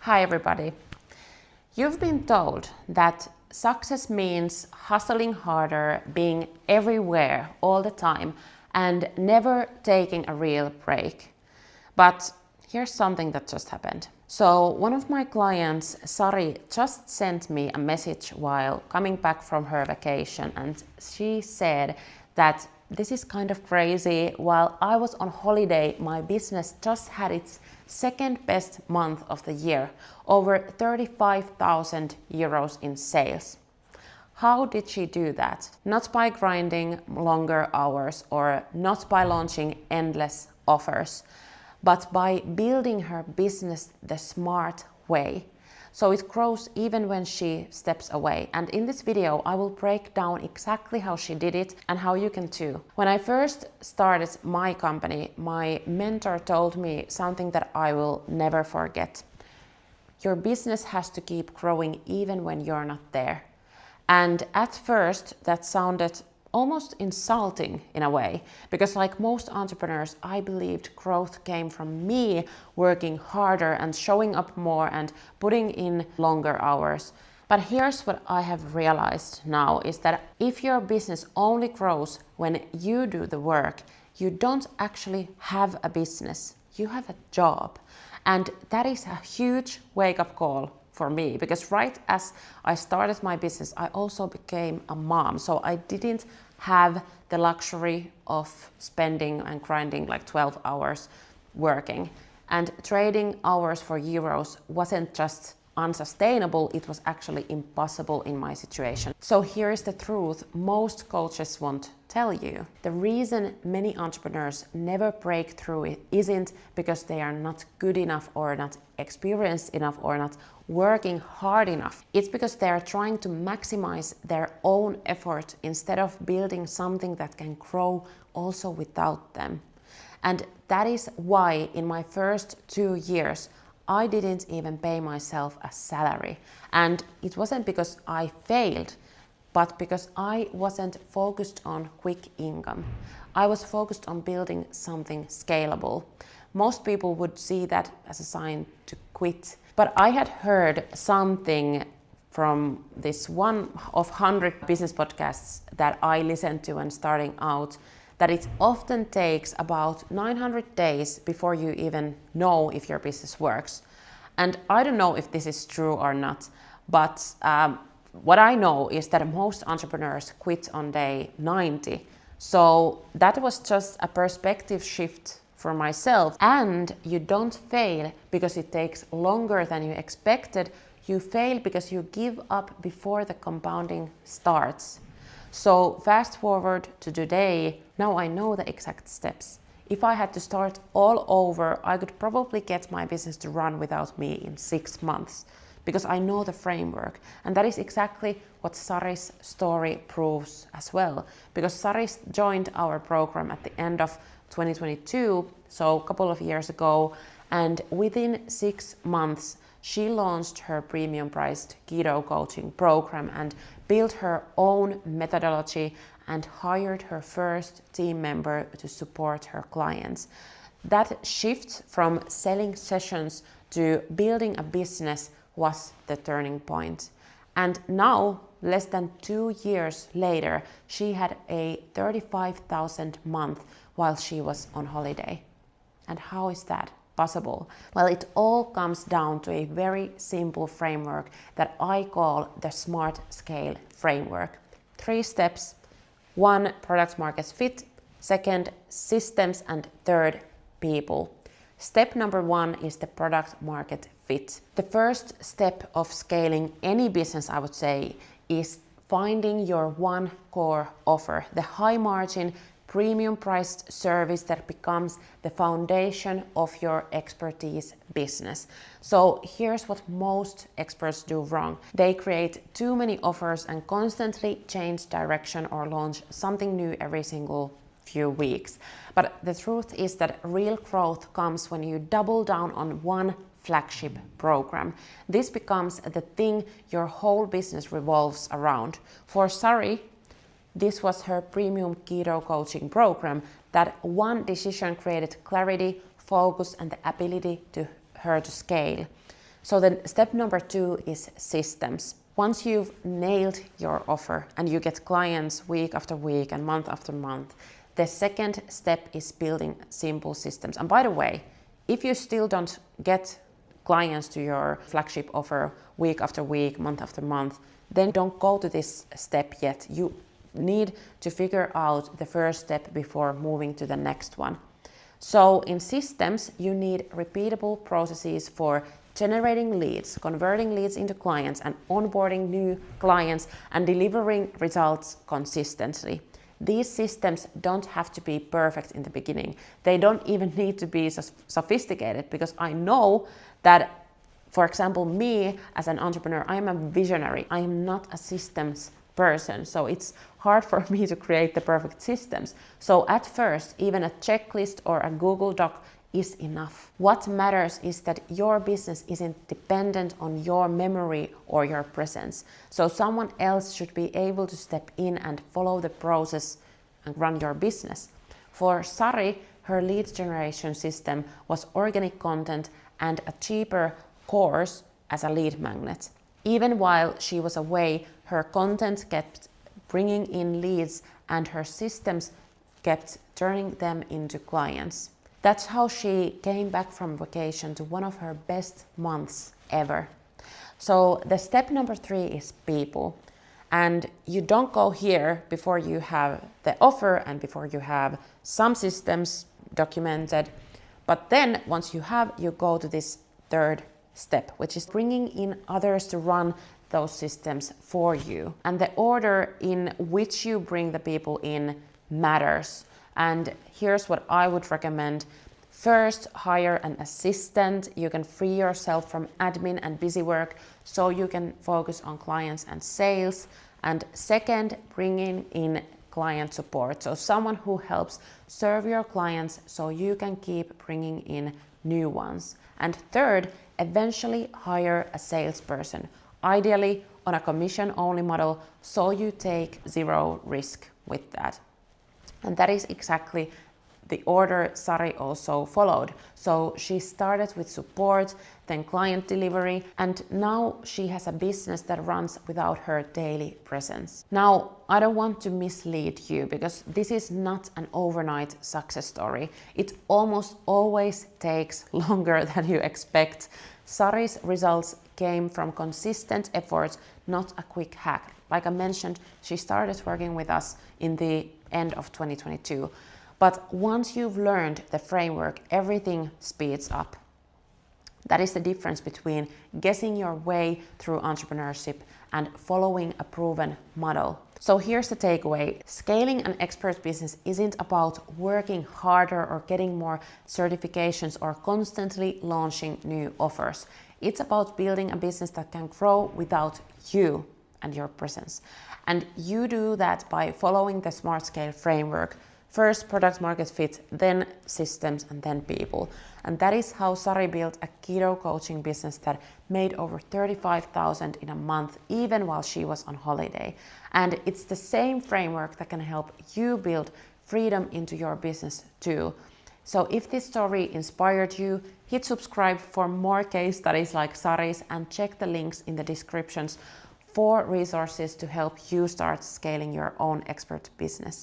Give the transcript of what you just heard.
Hi everybody. You've been told that success means hustling harder, being everywhere all the time, and never taking a real break. But here's something that just happened. So one of my clients, Sari, just sent me a message while coming back from her vacation, and she said that this is kind of crazy. While I was on holiday, my business just had its second best month of the year, over 35,000 euros in sales. How did she do that? Not by grinding longer hours or not by launching endless offers, but by building her business the smart way. So it grows even when she steps away. And in this video, I will break down exactly how she did it and how you can too. When I first started my company, my mentor told me something that I will never forget. Your business has to keep growing even when you're not there. And at first, that sounded almost insulting in a way, because like most entrepreneurs, I believed growth came from me working harder and showing up more and putting in longer hours. But here's what I have realized now is that if your business only grows when you do the work, you don't actually have a business, you have a job. And that is a huge wake-up call for me, because right as I started my business, I also became a mom. So I didn't have the luxury of spending and grinding like 12 hours working. And trading hours for euros wasn't just unsustainable, it was actually impossible in my situation. So here is the truth most coaches won't tell you. The reason many entrepreneurs never break through it isn't because they are not good enough or not experienced enough or not working hard enough. It's because they are trying to maximize their own effort instead of building something that can grow also without them. And that is why in my first 2 years, I didn't even pay myself a salary. And it wasn't because I failed, but because I wasn't focused on quick income. I was focused on building something scalable. Most people would see that as a sign to quit. But I had heard something from this one of 100 business podcasts that I listened to when starting out, that it often takes about 900 days before you even know if your business works. And I don't know if this is true or not, but what I know is that most entrepreneurs quit on day 90. So that was just a perspective shift for myself. And you don't fail because it takes longer than you expected. You fail because you give up before the compounding starts. So fast forward to today, now I know the exact steps. If I had to start all over, I could probably get my business to run without me in 6 months, because I know the framework. And that is exactly what Sari's story proves as well. Because Sari joined our program at the end of 2022, so a couple of years ago, and within 6 months, she launched her premium priced keto coaching program and built her own methodology and hired her first team member to support her clients. That shift from selling sessions to building a business was the turning point. And now, less than 2 years later, she had a 35,000 month while she was on holiday. And how is that possible? Well, it all comes down to a very simple framework that I call the Smart Scale framework. 3 steps. 1, product market fit. 2, systems. And 3, people. Step number 1 is the product market fit. The first step of scaling any business, I would say, is finding your one core offer, the high margin, premium priced service that becomes the foundation of your expertise business. So here's what most experts do wrong. They create too many offers and constantly change direction or launch something new every single few weeks. But the truth is that real growth comes when you double down on one flagship program. This becomes the thing your whole business revolves around. For Sari, this was her premium keto coaching program. That one decision created clarity, focus, and the ability to her to scale. So then step number 2 is systems. Once you've nailed your offer and you get clients week after week and month after month, the second step is building simple systems. And by the way, if you still don't get clients to your flagship offer week after week, month after month, then don't go to this step yet. You need to figure out the first step before moving to the next one. So in systems, you need repeatable processes for generating leads, converting leads into clients, and onboarding new clients and delivering results consistently. These systems don't have to be perfect in the beginning. They don't even need to be sophisticated, because I know that, for example, me as an entrepreneur, I am a visionary. I am not a systems person. So it's hard for me to create the perfect systems. So at first, even a checklist or a Google Doc is enough. What matters is that your business isn't dependent on your memory or your presence. So someone else should be able to step in and follow the process and run your business. For Sari, her lead generation system was organic content and a cheaper course as a lead magnet. Even while she was away, her content kept bringing in leads and her systems kept turning them into clients. That's how she came back from vacation to one of her best months ever. So the step number 3 is people. And you don't go here before you have the offer and before you have some systems documented. But then once you have, you go to this third step, which is bringing in others to run those systems for you. And the order in which you bring the people in matters. And here's what I would recommend. First, hire an assistant. You can free yourself from admin and busy work so you can focus on clients and sales. And second, bringing in client support. So someone who helps serve your clients so you can keep bringing in new ones. And third, eventually hire a salesperson, ideally on a commission-only model, so you take zero risk with that. And that is exactly the order Sari also followed. So she started with support, then client delivery, and now she has a business that runs without her daily presence. Now, I don't want to mislead you, because this is not an overnight success story. It almost always takes longer than you expect. Sari's results came from consistent efforts, not a quick hack. Like I mentioned, she started working with us in the end of 2022. But once you've learned the framework, everything speeds up. That is the difference between guessing your way through entrepreneurship and following a proven model. So here's the takeaway. Scaling an expert business isn't about working harder or getting more certifications or constantly launching new offers. It's about building a business that can grow without you and your presence. And you do that by following the Smart Scale framework. First product market fit, then systems, and then people. And that is how Sari built a keto coaching business that made over $35,000 in a month, even while she was on holiday. And it's the same framework that can help you build freedom into your business too. So if this story inspired you, hit subscribe for more case studies like Sari's, and check the links in the descriptions for resources to help you start scaling your own expert business.